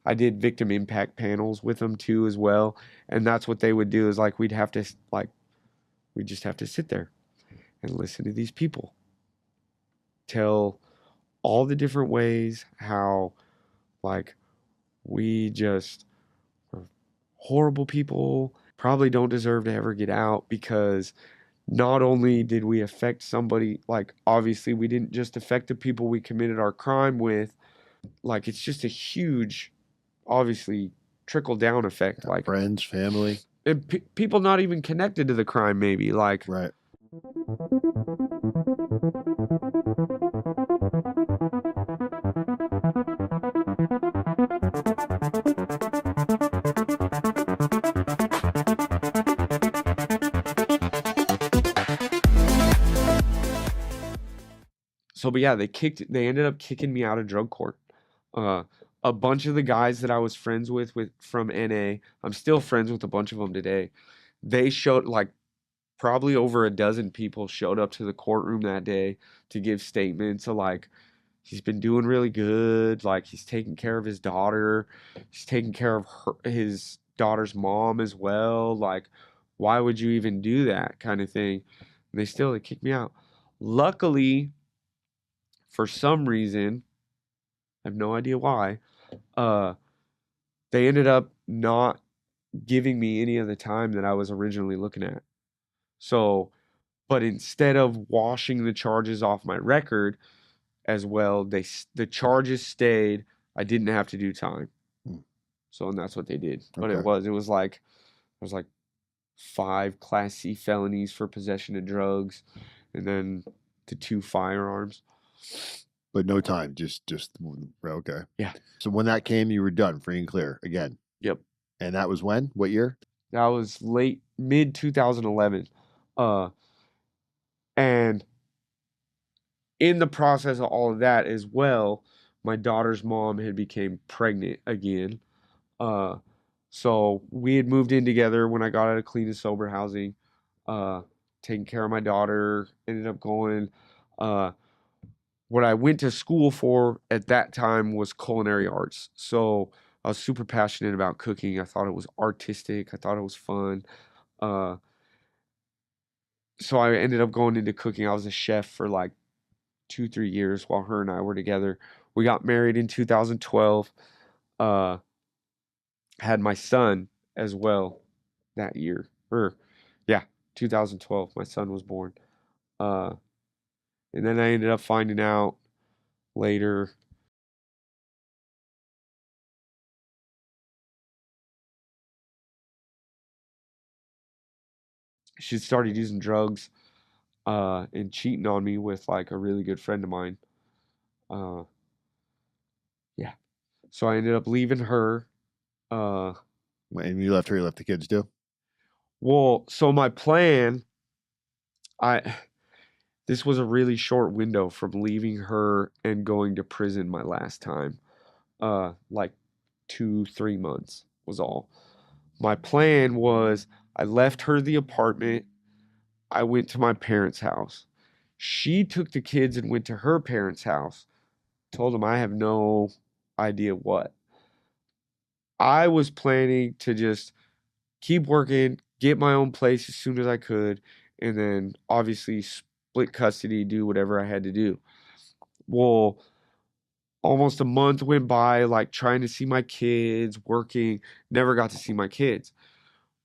I did victim impact panels with them too as well. And that's what they would do is like we'd just have to sit there and listen to these people tell all the different ways how like we just are horrible people, probably don't deserve to ever get out because not only did we affect somebody, like obviously we didn't just affect the people we committed our crime with, like it's just a huge, obviously trickle down effect, like Friends, family. people not even connected to the crime, maybe like Right. so. But yeah, they ended up kicking me out of drug court. Uh, a bunch of the guys that I was friends with from NA, I'm still friends with a bunch of them today. They showed like probably over a dozen people showed up to the courtroom that day to give statements of like he's been doing really good, like he's taking care of his daughter, he's taking care of his daughter's mom as well, like why would you even do that kind of thing. And they kicked me out. Luckily, for some reason, I have no idea why, uh they ended up not giving me any of the time that I was originally looking at. So, but instead of washing the charges off my record as well, the charges stayed. I didn't have to do time. Hmm. So, and that's what they did. But Okay. it was like 5 Class C felonies for possession of drugs, and then the 2 firearms. But no time, just okay. Yeah. So when that came, you were done, free and clear again. Yep. And that was when? What year? That was mid 2011. And in the process of all of that as well, my daughter's mom had became pregnant again. So we had moved in together when I got out of clean and sober housing, taking care of my daughter, ended up going. What I went to school for at that time was culinary arts. So I was super passionate about cooking. I thought it was artistic. I thought it was fun. Uh, so I ended up going into cooking. I was a chef for like 2-3 years while her and I were together. We got married in 2012. Had my son as well that year. Or yeah, 2012. My son was born. Uh, and then I ended up finding out later. She started using drugs and cheating on me with like a really good friend of mine. Uh, yeah. So I ended up leaving her. Uh, And you left her, you left the kids too? well, so my plan, I this was a really short window from leaving her and going to prison my last time. Like 2-3 months was all. My plan was I left her the apartment. I went to my parents' house. She took the kids and went to her parents' house. Told them I have no idea what. I was planning to just keep working, get my own place as soon as I could, and then obviously split custody, do whatever I had to do. Well, almost a month went by, like trying to see my kids, working, never got to see my kids.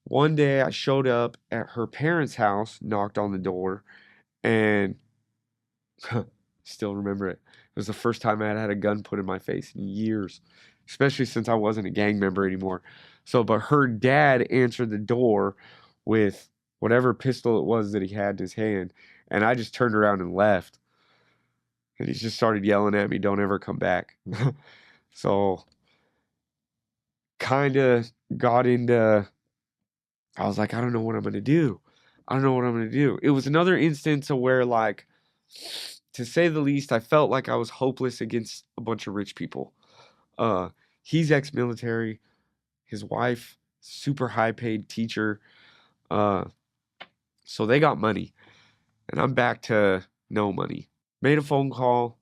One day I showed up at her parents' house, knocked on the door, and still remember it. It was the first time I had had a gun put in my face in years, especially since I wasn't a gang member anymore. So, but her dad answered the door with whatever pistol it was that he had in his hand, and I just turned around and left. And he just started yelling at me, "Don't ever come back." So, kind of got into, I was like, I don't know what I'm going to do. I don't know what I'm going to do. It was another instance of where, like, to say the least, I felt like I was hopeless against a bunch of rich people. Uh, he's ex-military. His wife, super high-paid teacher. Uh, so they got money, and I'm back to no money. Made a phone call,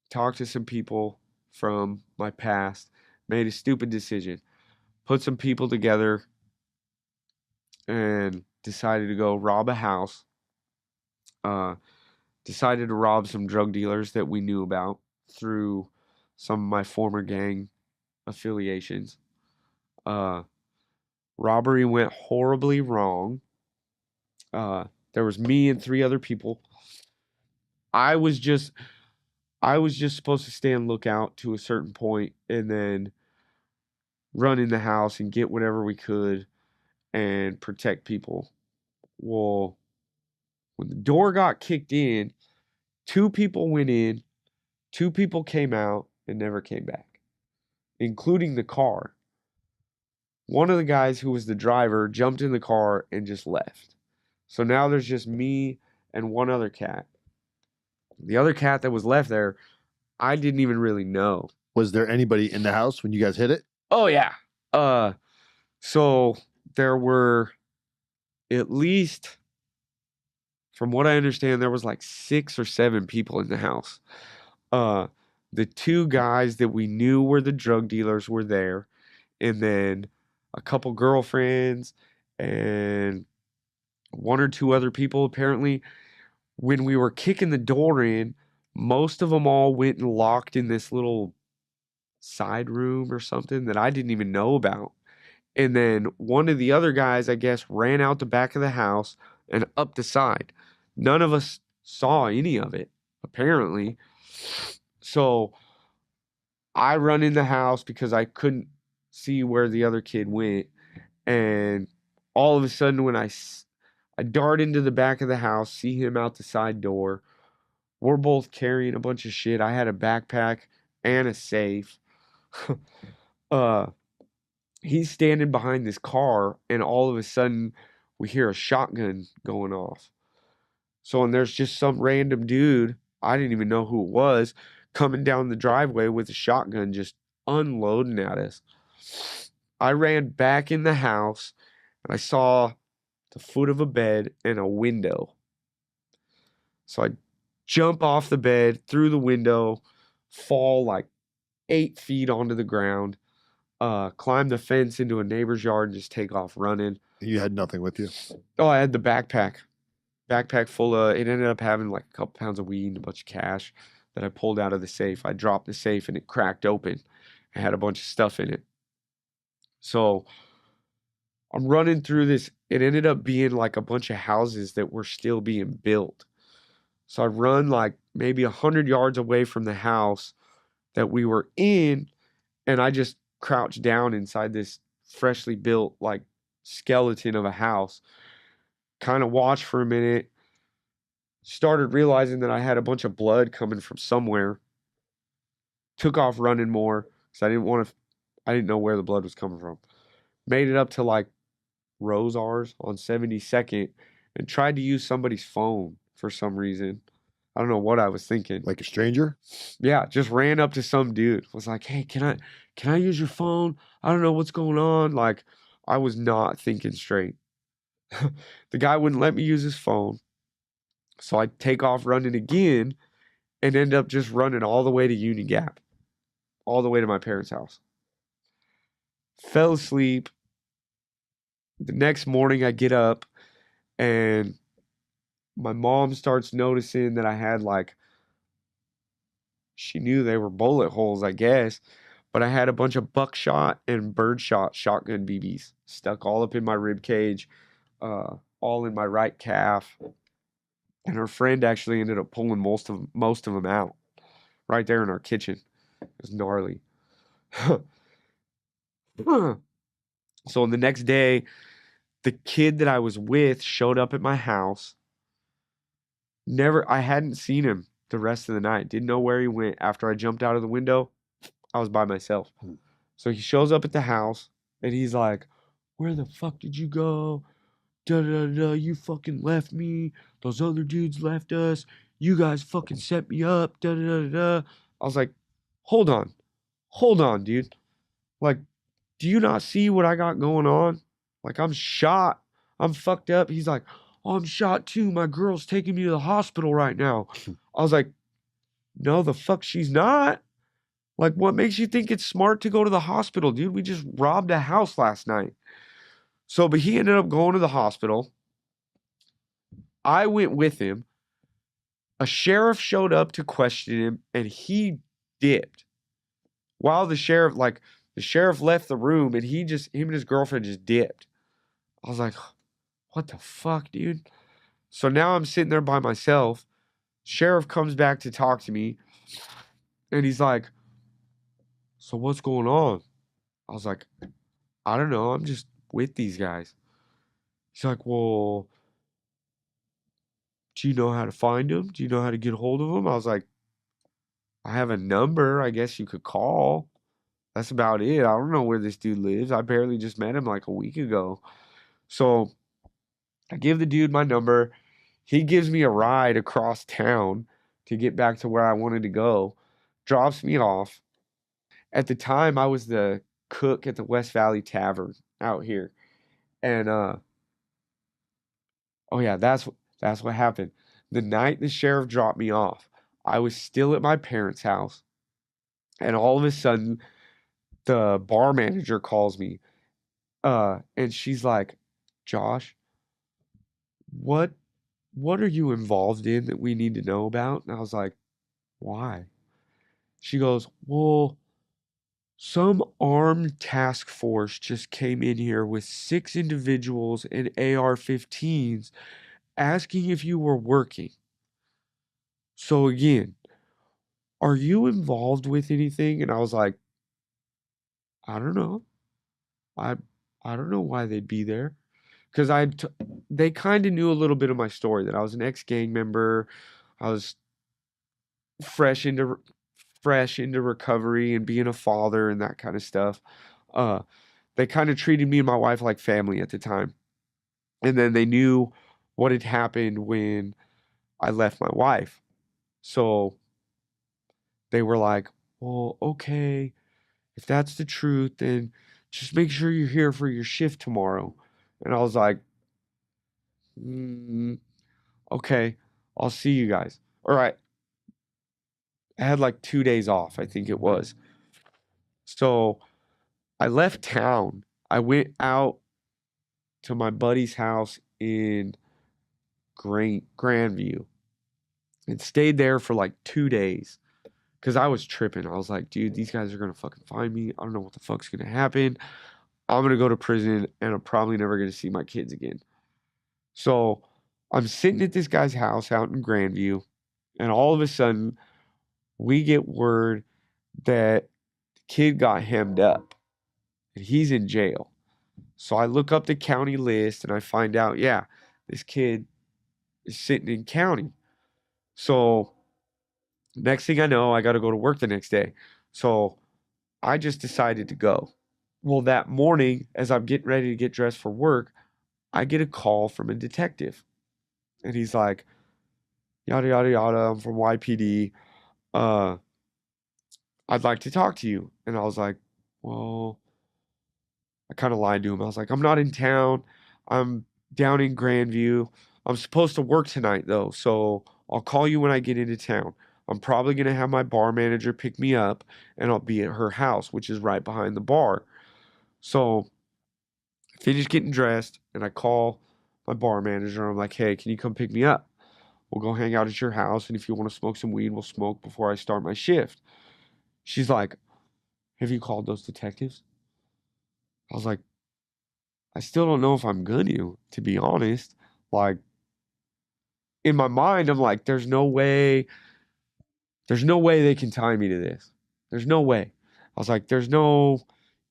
talked to some people from my past, made a stupid decision. Put some people together and decided to go rob a house. Decided to rob some drug dealers that we knew about through some of my former gang affiliations. Robbery went horribly wrong. There was me and 3 other people. I was just supposed to stay on lookout to a certain point and then run in the house and get whatever we could and protect people. Well, when the door got kicked in, 2 people went in, 2 people came out and never came back, including the car. One of the guys who was the driver jumped in the car and just left. So now there's just me and one other cat. The other cat that was left there, I didn't even really know. Was there anybody in the house when you guys hit it? Oh yeah. So there were at least, from what I understand, there was like 6 or 7 people in the house. The 2 guys that we knew were the drug dealers were there, and then a couple girlfriends and 1 or 2 other people. Apparently, when we were kicking the door in, most of them all went and locked in this little side room or something that I didn't even know about. And then one of the other guys, I guess, ran out the back of the house and up the side. None of us saw any of it, apparently. So I run in the house because I couldn't see where the other kid went. And all of a sudden, when I dart into the back of the house, see him out the side door. We're both carrying a bunch of shit. I had a backpack and a safe. He's standing behind this car, and all of a sudden, we hear a shotgun going off. So, and there's just some random dude, I didn't even know who it was, coming down the driveway with a shotgun just unloading at us. I ran back in the house, and I saw the foot of a bed and a window. So I jump off the bed, through the window, fall like 8 feet onto the ground, climb the fence into a neighbor's yard and just take off running. You had nothing with you? Oh, I had the backpack full of, it ended up having like a couple pounds of weed and a bunch of cash that I pulled out of the safe. I dropped the safe and it cracked open. It had a bunch of stuff in it. So I'm running through this. It ended up being like a bunch of houses that were still being built. So I run like maybe 100 yards away from the house that we were in, and I just crouched down inside this freshly built like skeleton of a house. Kind of watched for a minute. Started realizing that I had a bunch of blood coming from somewhere. Took off running more because I didn't know where the blood was coming from. Made it up to like Rosars on 72nd and tried to use somebody's phone for some reason. I don't know what I was thinking. Like a stranger? Yeah, just ran up to some dude. Was like, "Hey, can I use your phone? I don't know what's going on." Like, I was not thinking straight. The guy wouldn't let me use his phone. So I take off running again and end up just running all the way to Union Gap. All the way to my parents' house. Fell asleep. The next morning I get up and my mom starts noticing that I had like, she knew they were bullet holes, I guess, but I had a bunch of buckshot and birdshot shotgun BBs stuck all up in my rib cage, all in my right calf. And her friend actually ended up pulling most of them out right there in our kitchen. It was gnarly. So the next day, the kid that I was with showed up at my house. I hadn't seen him the rest of the night. Didn't know where he went. After I jumped out of the window, I was by myself. So he shows up at the house and he's like, "Where the fuck did you go? Da da da, you fucking left me. Those other dudes left us. You guys fucking set me up. Da da da da." I was like, hold on, dude. Like, do you not see what I got going on? Like, I'm shot. I'm fucked up. He's like, "Oh, I'm shot too. My girl's taking me to the hospital right now." I was like, "No, the fuck she's not. Like, what makes you think it's smart to go to the hospital, dude? We just robbed a house last night. So, but he ended up going to the hospital. I went with him. A sheriff showed up to question him and he dipped. While the sheriff left the room and him and his girlfriend just dipped. I was like, what the fuck, dude? So now I'm sitting there by myself. Sheriff comes back to talk to me and he's like, so what's going on? I was like, I don't know. I'm just with these guys. He's like, well, do you know how to find them? Do you know how to get a hold of them? I was like, I have a number. I guess you could call. That's about it. I don't know where this dude lives. I barely just met him like a week ago. So I give the dude my number. He gives me a ride across town to get back to where I wanted to go, drops me off. At the time, I was the cook at the West Valley Tavern out here. And oh yeah, that's what happened. The night the sheriff dropped me off, I was still at my parents' house, and all of a sudden, the bar manager calls me, and she's like, "Josh, what what are you involved in that we need to know about?" And I was like, "Why?" She goes, "Well, some armed task force just came in here with 6 individuals and AR-15s asking if you were working. So again, are you involved with anything?" And I was like, "I don't know. I I don't know why they'd be there." Because they kind of knew a little bit of my story that I was an ex-gang member. I was fresh into fresh into recovery and being a father and that kind of stuff. Uh, they kind of treated me and my wife like family at the time. And then they knew what had happened when I left my wife. So they were like, "Well, okay, if that's the truth, then just make sure you're here for your shift tomorrow." And I was like, mm, "Okay, I'll see you guys." All right. I had like 2 days off, I think it was. So I left town. I went out to my buddy's house in Grandview and stayed there for like 2 days because I was tripping. I was like, dude, these guys are gonna fucking find me. I don't know what the fuck's gonna happen. I'm gonna go to prison and I'm probably never gonna see my kids again. So I'm sitting at this guy's house out in Grandview, and all of a sudden we get word that the kid got hemmed up and he's in jail. So I look up the county list and I find out, yeah, this kid is sitting in county. So next thing I know, I got to go to work the next day. So I just decided to go. Well, that morning, as I'm getting ready to get dressed for work, I get a call from a detective. And he's like, yada, yada, yada, I'm from YPD. Uh, I'd like to talk to you. And I was like, well, I kind of lied to him. I was like, I'm not in town. I'm down in Grandview. I'm supposed to work tonight, though. So I'll call you when I get into town. I'm probably going to have my bar manager pick me up and I'll be at her house, which is right behind the bar. So I finish getting dressed and I call my bar manager. I'm like, hey, can you come pick me up? We'll go hang out at your house. And if you want to smoke some weed, we'll smoke before I start my shift. She's like, have you called those detectives? I was like, I still don't know if I'm going to be honest. Like, in my mind, I'm like, there's no way they can tie me to this. There's no way. I was like,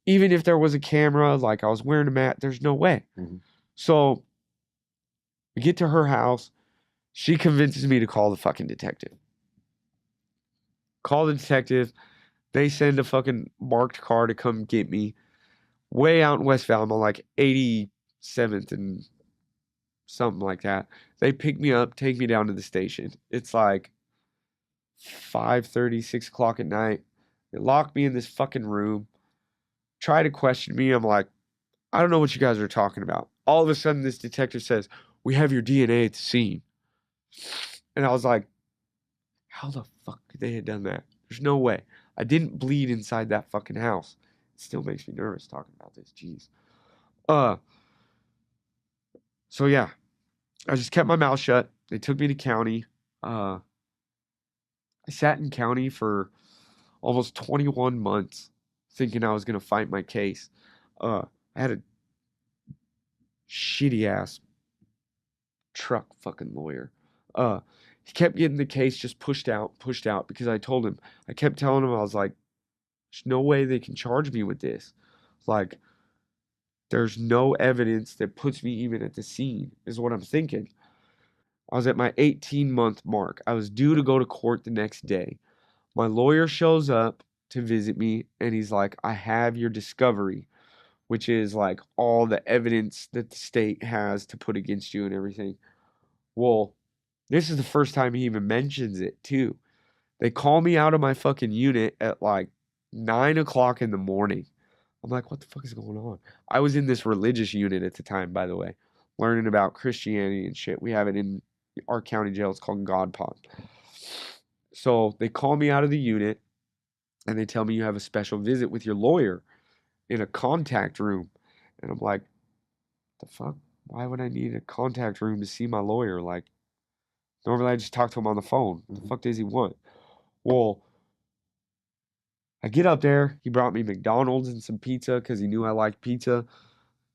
even if there was a camera, like I was wearing a mat, there's no way. Mhm. So we get to her house. She convinces me to call the fucking detective. Call the detective. They send a fucking marked car to come get me way out in West Valley. I'm on like 87th and something like that. They pick me up, take me down to the station. It's like 5:30, 6 o'clock at night. They lock me in this fucking room, try to question me. I'm like, I don't know what you guys are talking about. All of a sudden, this detective says, we have your DNA at the scene. And I was like, how the fuck could they have done that? There's no way. I didn't bleed inside that fucking house. It still makes me nervous talking about this. Jeez. So yeah, I just kept my mouth shut. They took me to county. I sat in county for almost 21 months thinking I was going to fight my case. I had a shitty ass truck fucking lawyer. He kept getting the case just pushed out because I kept telling him, I was like, there's no way they can charge me with this. Like, there's no evidence that puts me even at the scene, is what I'm thinking. I was at my 18-month mark. I was due to go to court the next day. My lawyer shows up to visit me, and he's like, I have your discovery, which is like all the evidence that the state has to put against you and everything. Well, this is the first time he even mentions it, too. They call me out of my fucking unit at like 9 o'clock in the morning. I'm like, what the fuck is going on? I was in this religious unit at the time, by the way, learning about Christianity and shit. We have it in our county jail. It's called God Pod. So they call me out of the unit and they tell me you have a special visit with your lawyer in a contact room. And I'm like, the fuck? Why would I need a contact room to see my lawyer? Like, normally I just talk to him on the phone. What the fuck does he want? Well, I get up there. He brought me McDonald's and some pizza because he knew I liked pizza.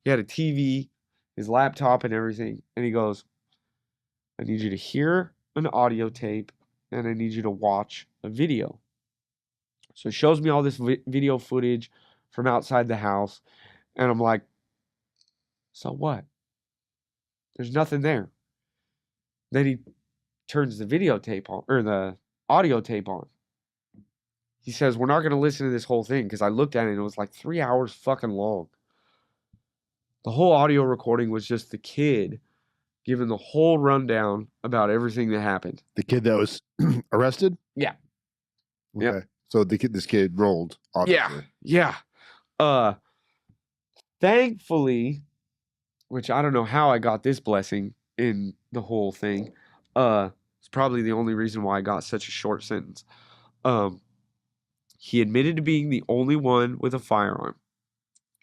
He had a TV, his laptop, and everything. And he goes, I need you to hear an audio tape and I need you to watch a video. So he shows me all this video footage from outside the house. And I'm like, so what? There's nothing there. Then he turns the videotape on, or the audio tape on. He says, we're not going to listen to this whole thing because I looked at it and it was like 3 hours fucking long. The whole audio recording was just the kid giving the whole rundown about everything that happened. The kid that was arrested? Yeah. Okay. Yep. So this kid rolled, obviously. Yeah. Thankfully, which I don't know how I got this blessing in the whole thing. It's probably the only reason why I got such a short sentence. He admitted to being the only one with a firearm.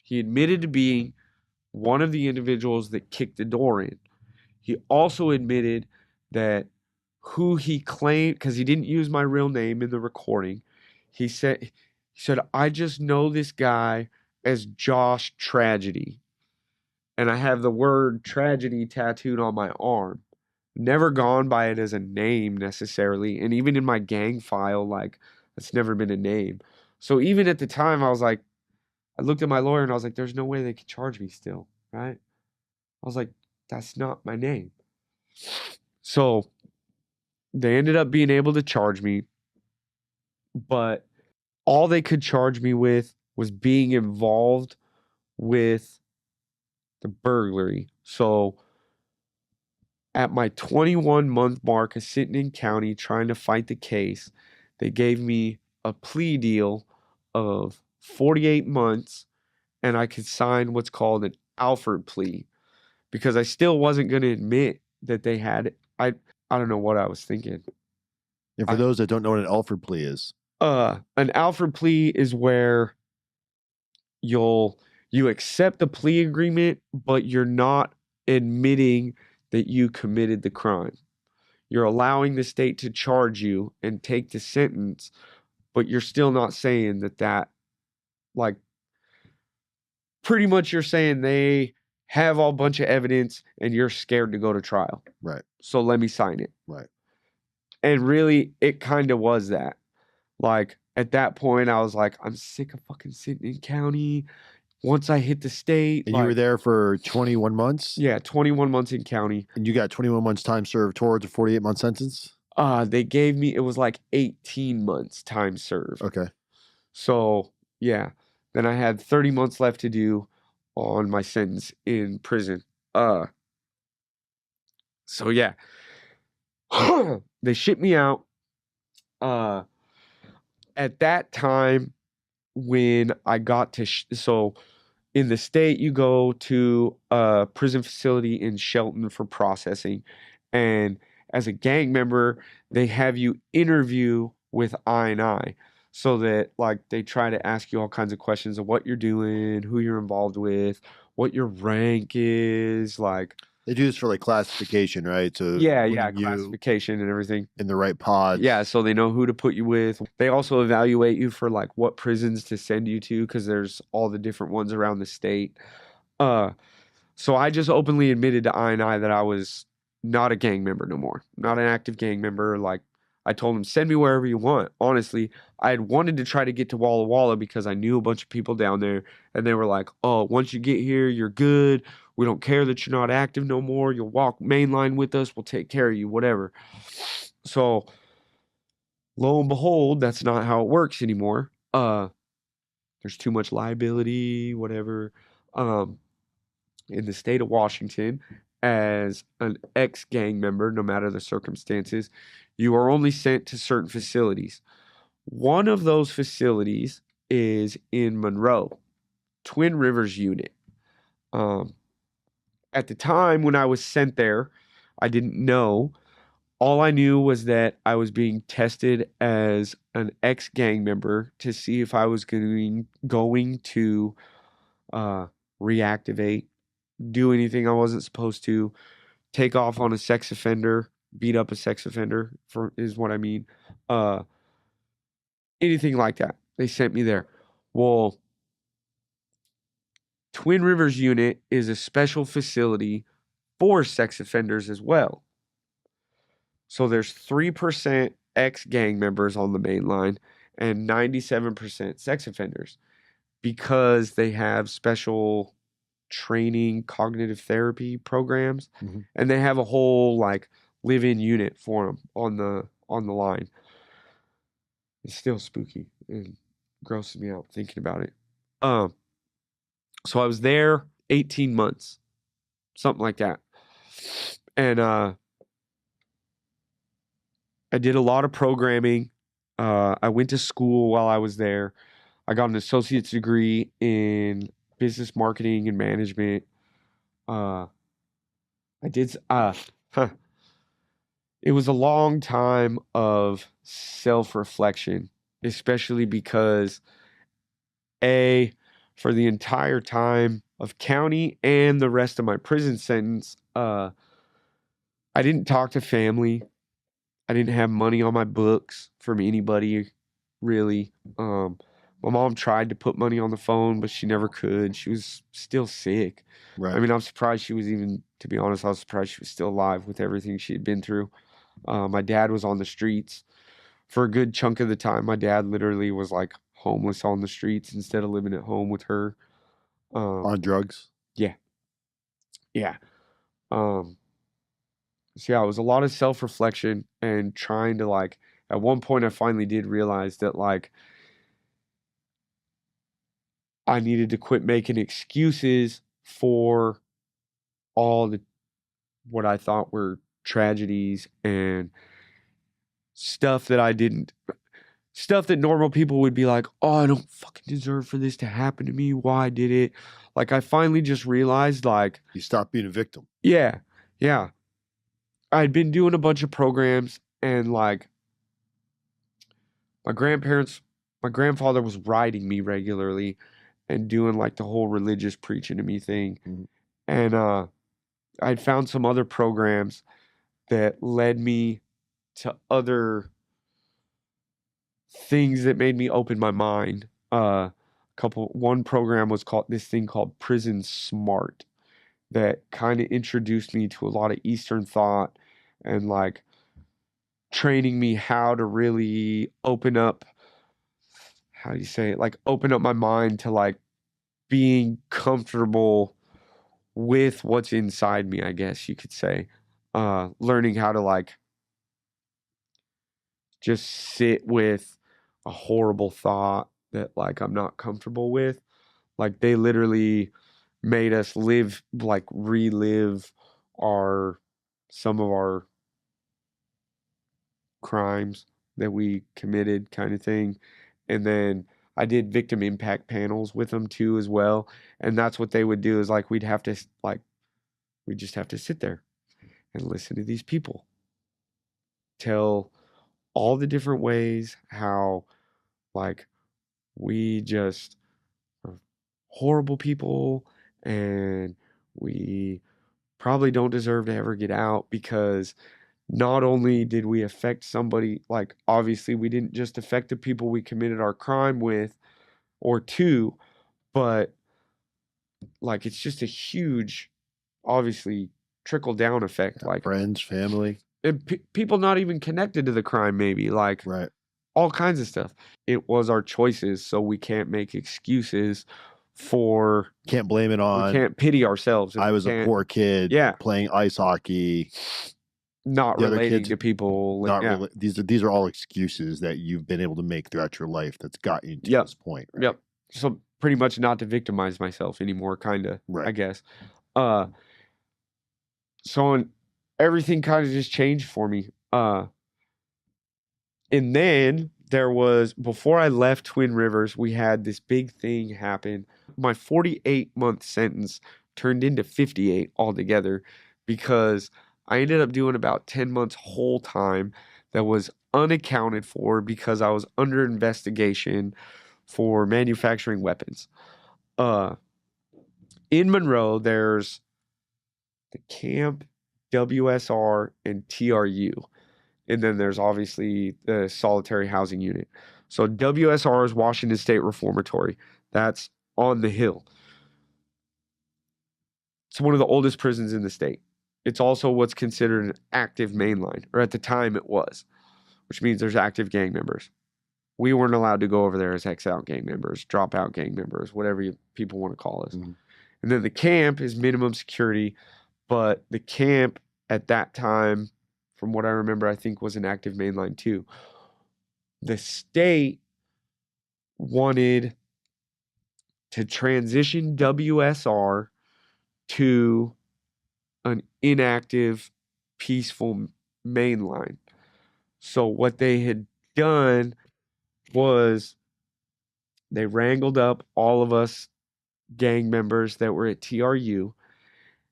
He admitted to being one of the individuals that kicked the door in. He also admitted that who he claimed, because he didn't use my real name in the recording, he said, I just know this guy as Josh Tragedy. And I have the word tragedy tattooed on my arm. Never gone by it as a name necessarily. And even in my gang file, like, it's never been a name. So even at the time, I was like, I looked at my lawyer and I was like, there's no way they could charge me still, right? I was like, that's not my name. So they ended up being able to charge me, but all they could charge me with was being involved with the burglary. So at my 21-month mark of sitting in county trying to fight the case, they gave me a plea deal of 48 months and I could sign what's called an Alford plea because I still wasn't going to admit that they had it. I don't know what I was thinking. And for those that don't know what an Alford plea is. An Alford plea is where you accept the plea agreement, but you're not admitting that you committed the crime. You're allowing the state to charge you and take the sentence, but you're still not saying that like, pretty much you're saying they have a bunch of evidence and you're scared to go to trial. Right. So let me sign it. Right. And really, it kind of was that. Like, at that point, I was like, I'm sick of fucking sitting in county. Once I hit the state. And you were there for 21 months? Yeah, 21 months in county. And you got 21 months time served towards a 48-month sentence? They gave me, it was like 18 months time served. Okay. So, yeah. Then I had 30 months left to do on my sentence in prison. So, yeah. They shipped me out. At that time, when I got to, so in the state, you go to a prison facility in Shelton for processing. And as a gang member, they have you interview with I&I. so that like they try to ask you all kinds of questions of what you're doing, who you're involved with, what your rank is, like They do this for like classification, right? So yeah, putting you classification and everything. in the right Yeah, pods. so they know who to put you with. They also evaluate you for like what prisons to send you to because there's all the different ones around the state. Uh, so I just openly admitted to I that I was not a gang member no more, not an active gang member. Like I told them, send me wherever you want. Honestly, I had wanted to try to get to Walla Walla because I knew a bunch of people down there, and they were like, "Oh, once you get here, you're good. We don't care that you're not active no more. You'll walk mainline with us. We'll take care of you, whatever." So lo and behold, that's not how it works anymore. There's too much liability, whatever. Um, in the state of Washington, as an ex-gang member, no matter the circumstances, you are only sent to certain facilities. One of those facilities is in Monroe, Twin Rivers Unit. Um, at the time when I was sent there, I didn't know. All I knew was that I was being tested as an ex-gang member to see if I was going to uh, reactivate, do anything I wasn't supposed to, take off on a sex offender, beat up a sex offender for is what I mean. Uh, anything like that. They sent me there. Well, Twin Rivers Unit is a special facility for sex offenders as well. So there's 3% ex-gang members on the main line and 97% sex offenders because they have special training cognitive therapy programs Mm-hmm. and they have a whole like live-in unit for them on the line. It's still spooky and grosses me out thinking about it. Um, so I was there 18 months, something like that. And I did a lot of programming. I went to school while I was there. I got an associate's degree in business marketing and management. Uh, I did huh. It was a long time of self-reflection, especially because A, for the entire time of county and the rest of my prison sentence, I didn't talk to family. I didn't have money on my books from anybody, really. My mom tried to put money on the phone, but she never could. She was still sick. I Right. mean, I'm surprised she was even, to be honest, I was surprised she was still alive with everything she had been through. My dad was on the streets for a good chunk of the time. My dad literally was like homeless on the streets instead of living at home with her. Um, On drugs. yeah, yeah. Um, so yeah, it was a lot of self-reflection and trying to like, at one point I finally did realize that like I needed to quit making excuses for all the what I thought were tragedies and stuff that I didn't stuff that normal people would be like, "Oh, I don't fucking deserve for this to happen to me. Why did it?" Like I finally just realized like, You stop being a victim. yeah, yeah. I'd been doing a bunch of programs and like my grandparents my grandfather was writing me regularly and doing like the whole religious preaching to me thing. Mhm. And I'd found some other programs that led me to other things that made me open my mind. One program was called this thing called Prison Smart that kind of introduced me to a lot of Eastern thought and like training me how to really open up, how do you say it? Like open up my mind to like being comfortable with what's inside me, I guess you could say. Learning how to like just sit with a horrible thought that like I'm not comfortable with. Like they literally made us live like relive our some of our crimes that we committed kind of thing. And then I did victim impact panels with them too as well. And that's what they would do is like we'd just have to sit there and listen to these people tell all the different ways how Like, we just are horrible people, and we probably don't deserve to ever get out, because not only did we affect somebody, like, obviously we didn't just affect the people we committed our crime with or to, but like, it's just a huge, obviously, trickle down effect. Yeah, Like, friends, family. people not even connected to the crime, maybe, like, Right. all kinds of stuff. It was our choices, so we can't make excuses for, Can't blame it we on can't pity ourselves, and I we was a can't, poor kid yeah, playing ice hockey. not The other relating kids to people. not Yeah. really. These are all excuses that you've been able to make throughout your life that's gotten you to Yep. this point, right? Yep. So pretty much not to victimize myself anymore, kind of, I Right. guess. Uh, so everything kind of just changed for me. And then there was, before I left Twin Rivers, we had this big thing happen. My 48-month sentence turned into 58 altogether, because I ended up doing about 10 months whole time that was unaccounted for, because I was under investigation for manufacturing weapons. In Monroe, there's the camp, WSR, and TRU. And then there's obviously the solitary housing unit. So WSR is Washington State Reformatory. That's on the hill. It's one of the oldest prisons in the state. It's also what's considered an active mainline, or at the time it was, which means there's active gang members. We weren't allowed to go over there as ex-out gang members, drop-out gang members, whatever people want to call us. Mm-hmm. And then the camp is minimum security, but the camp at that time, from what I remember, I think was an active mainline too. The state wanted to transition WSR to an inactive, peaceful mainline. So what they had done was they wrangled up all of us gang members that were at TRU,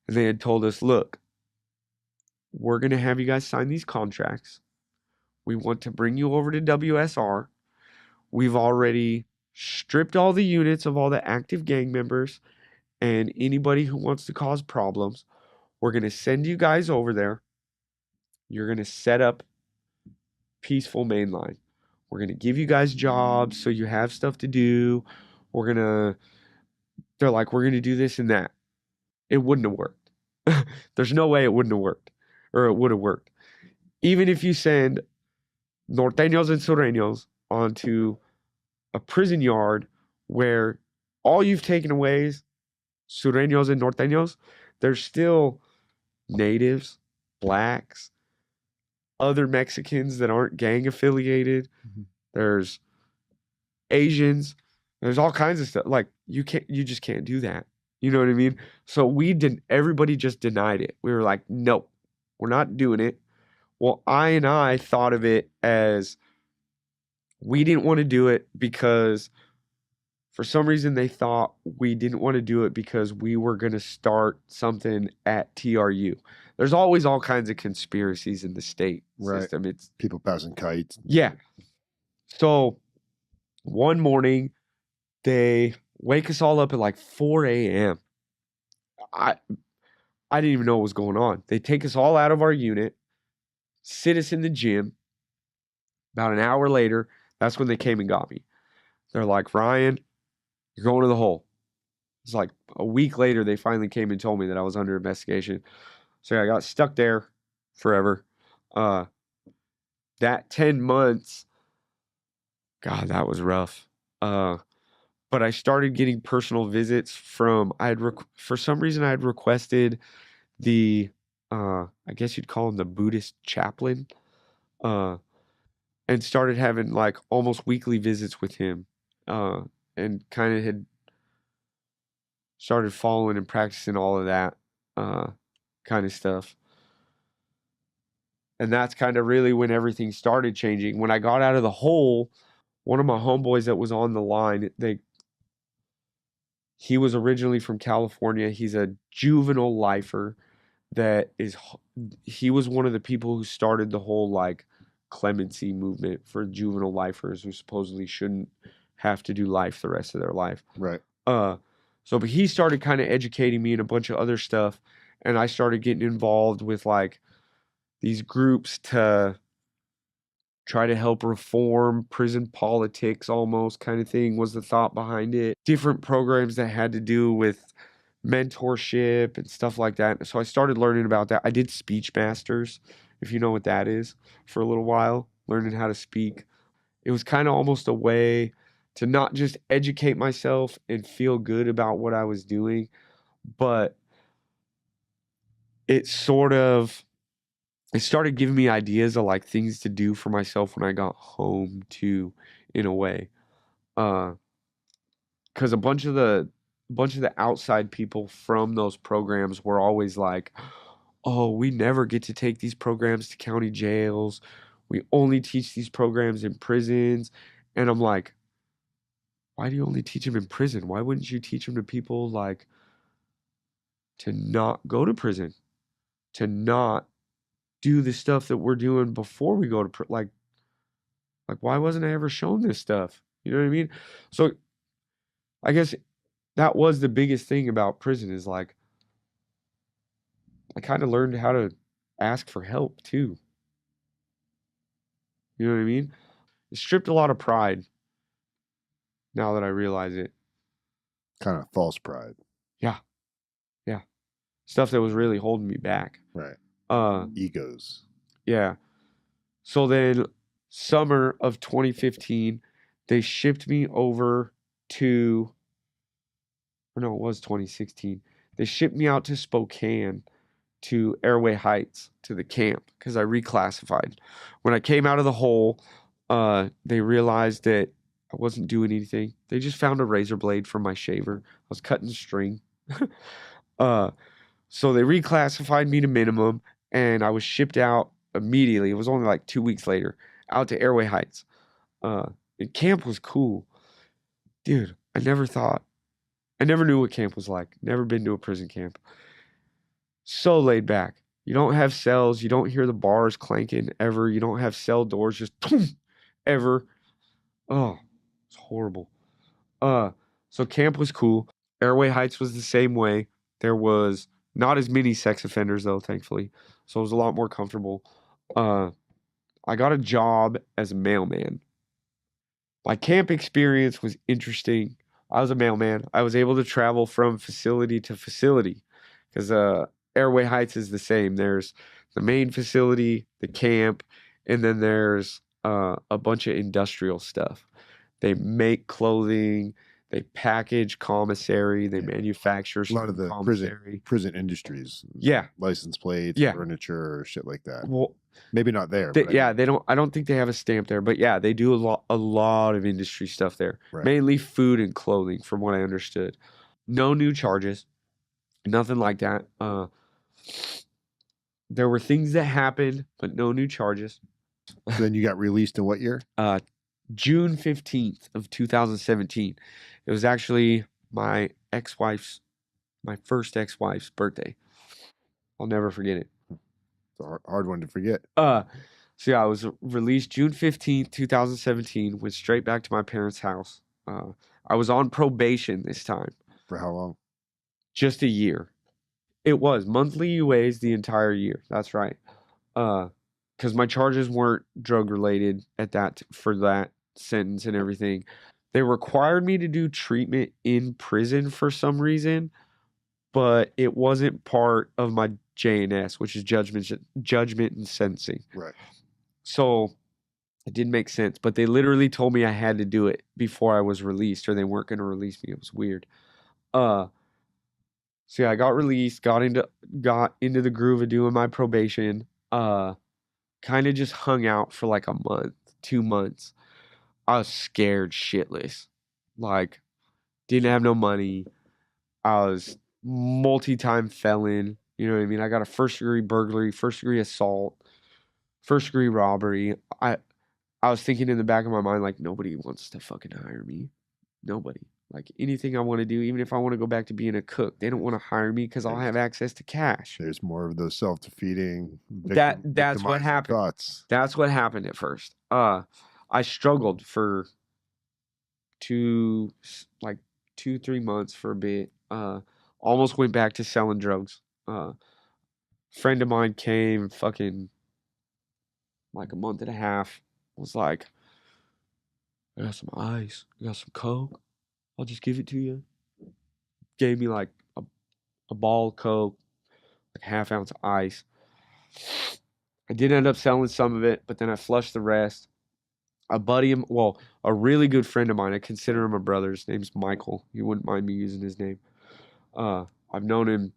and they had told us, look, we're going to have you guys sign these contracts. We want to bring you over to WSR. We've already stripped all the units of all the active gang members and anybody who wants to cause problems. We're going to send you guys over there. You're going to set up peaceful mainline. We're going to give you guys jobs so you have stuff to do. They're like, we're going to do this and that. It wouldn't have worked. There's no way it wouldn't have worked, or it would have worked. Even if you send Norteños and Sureños onto a prison yard where all you've taken away is Sureños and Norteños, there's still natives, blacks, other Mexicans that aren't gang affiliated. Mm-hmm. There's Asians. There's all kinds of stuff. Like, you just can't do that. You know what I mean? So everybody just denied it. We were like, nope, we're not doing it. Well, I thought of it as, we didn't want to do it because for some reason they thought we didn't want to do it because we were going to start something at TRU. There's always all kinds of conspiracies in the state system. It's people passing kites. Yeah. So one morning they wake us all up at like 4 a.m. I didn't even know what was going on. They take us all out of our unit, sit us in the gym. About an hour later, that's when they came and got me. They're like, Ryan, you're going to the hole. It's like a week later, they finally came and told me that I was under investigation. So I got stuck there forever. That 10 months, God, that was rough. But I started getting personal visits from, for some reason I had requested the, I guess you'd call him the Buddhist chaplain, and started having like almost weekly visits with him, and kind of had started following and practicing all of that kind of stuff. And that's kind of really when everything started changing. When I got out of the hole, one of my homeboys that was on the line, he was originally from California. He's a juvenile lifer he was one of the people who started the whole like clemency movement for juvenile lifers who supposedly shouldn't have to do life the rest of their life. Right. But he started kind of educating me in a bunch of other stuff, and I started getting involved with like these groups to try to help reform prison politics, almost kind of thing was the thought behind it. Different programs that had to do with mentorship and stuff like that. So I started learning about that. I did speech masters, if you know what that is, for a little while, learning how to speak. It was kind of almost a way to not just educate myself and feel good about what I was doing, but it started giving me ideas of like things to do for myself when I got home too, in a way. Because a bunch of the outside people from those programs were always like, "Oh, we never get to take these programs to county jails. We only teach these programs in prisons." And I'm like, "Why do you only teach them in prison? Why wouldn't you teach them to people like to not go to prison, to not do the stuff that we're doing before we go to like why wasn't I ever shown this stuff?" You know what I mean? So I guess that was the biggest thing about prison is like I kind of learned how to ask for help too. You know what I mean? It stripped a lot of pride now that I realize it. Kind of false pride. Yeah. Yeah. Stuff that was really holding me back. Right. Uh Egos. yeah. So then summer of 2015, they shipped me over to or no, it was 2016. They shipped me out to Spokane to Airway Heights to the camp because I reclassified. When I came out of the hole, they realized that I wasn't doing anything. They just found a razor blade from my shaver. I was cutting string. uh, so they reclassified me to minimum, and I was shipped out immediately. It was only like 2 weeks later, out to Airway Heights. And camp was cool, dude. I never knew what camp was like. Never been to a prison camp. So laid back. You don't have cells. You don't hear the bars clanking ever. You don't have cell doors just ever. Oh, it's horrible. So camp was cool. Airway Heights was the same way. There was not as many sex offenders though, thankfully. So it was a lot more comfortable. I got a job as a mailman. My camp experience was interesting. I was a mailman. I was able to travel from facility to facility because Airway Heights is the same. There's the main facility, the camp, and then there's a bunch of industrial stuff. They make clothing, they package commissary, they manufacture A lot of the commissary. prison industries. Yeah. License plates, Yeah. furniture, shit like that. Well, maybe not there. they don't. I don't think they have a stamp there, but yeah, they do a lot of industry stuff there. Right. Mainly food and clothing, from what I understood. No new charges, nothing like that. There were things that happened, but no new charges. Then you got released in what year? June 15th of 2017. It was actually my first ex-wife's birthday. I'll never forget it. It's a hard one to forget. So yeah, I was released June 15th, 2017, went straight back to my parents' house. I was on probation this time. For how long? Just a year. It was monthly UAs the entire year. That's right. Because my charges weren't drug related for that sentence and everything. They required me to do treatment in prison for some reason, but it wasn't part of my JNS, which is judgment and sentencing. Right. So it didn't make sense, but they literally told me I had to do it before I was released, or they weren't going to release me. It was weird. So yeah, I got released, got into the groove of doing my probation. Kind of just hung out for like a month, 2 months. I was scared shitless. Like, didn't have no money. I was multi-time felon. You know what I mean? I got a first-degree burglary, first-degree assault, first-degree robbery. I was thinking in the back of my mind, like, nobody wants to fucking hire me. Nobody. Like anything I want to do, even if I want to go back to being a cook, they don't want to hire me because I'll have access to cash. There's more of those self-defeating, That's what victimizing happened. thoughts. That's what happened at first. I struggled for like 2-3 months for a bit. Almost went back to selling drugs. Friend of mine came fucking like a month and a half. Was like, I got some ice. I got some coke. I'll just give it to you. Gave me like a ball of coke, like half ounce of ice. I did end up selling some of it, but then I flushed the rest. A really good friend of mine, I consider him a brother. His name's Michael. You wouldn't mind me using his name. I've known him